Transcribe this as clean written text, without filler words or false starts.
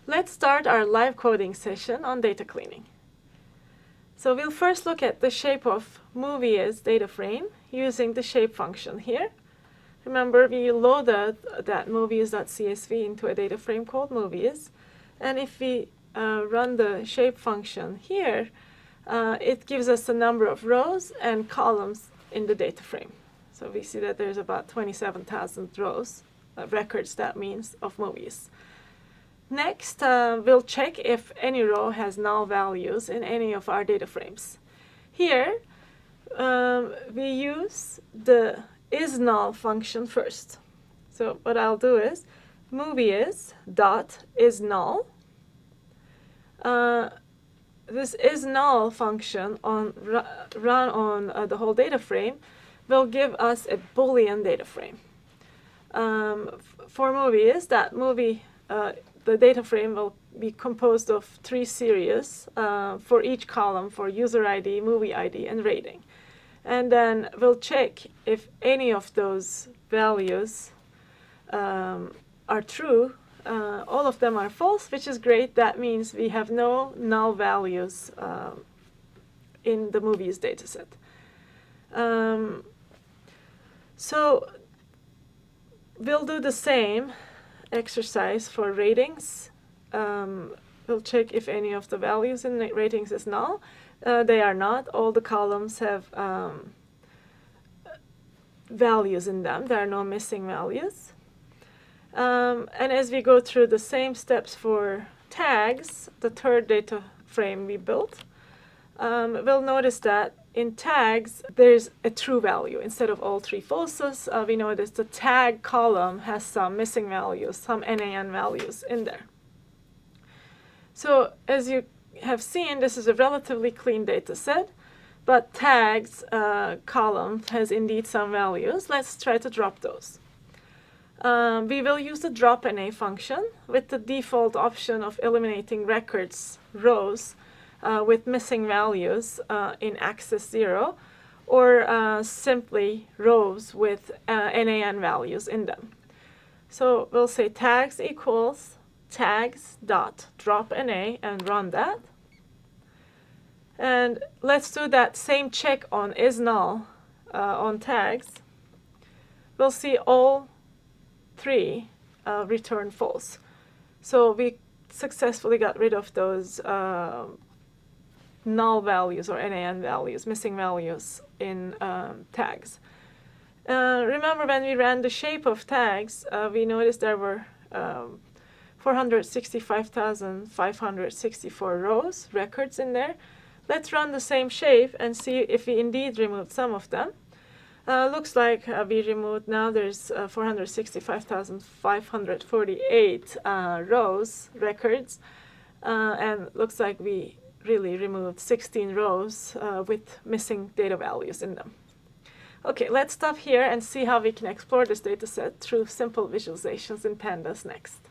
Let's start our live coding session on data cleaning. So we'll first look at the shape of movie_is data frame using the shape function here. Remember, we loaded that movie_is.csv into a data frame called movie_is. And if we run the shape function here, it gives us the number of rows and columns in the data frame. So we see that there's about 27,000 rows, records, that means, of movies. Next, we'll check if any row has null values in any of our data frames. Here, we use the isNull function first. So what I'll do is movie_is.isNull. This isNull function run on the whole data frame will give us a Boolean data frame. For movie_is, the data frame will be composed of 3 series for each column for user ID, movie ID, and rating. And then we'll check if any of those values are true. All of them are false, which is great. That means we have no null values in the movies dataset. So we'll do the same exercise for ratings. We'll check if any of the values in the ratings is null. They are not. All the columns have values in them. There are no missing values. And as we go through the same steps for tags, the third data frame we built, we'll notice that in tags, there's a true value. Instead of all 3 falses, we notice the tag column has some missing values, some NaN values in there. So as you have seen, this is a relatively clean data set, but tags column has indeed some values. Let's try to drop those. We will use the drop_NA function with the default option of eliminating records rows with missing values in access 0, or simply rows with NaN values in them. So we'll say tags equals tags.drop_NA and run that. And let's do that same check on isNull on tags. We'll see all 3 return false. So we successfully got rid of those null values or NaN values, missing values in tags. Remember, when we ran the shape of tags, we noticed there were 465,564 rows, records in there. Let's run the same shape and see if we indeed removed some of them. Looks like we removed, now there's 465,548 rows, records, and looks like we really removed 16 rows with missing data values in them. Okay, let's stop here and see how we can explore this data set through simple visualizations in Pandas next.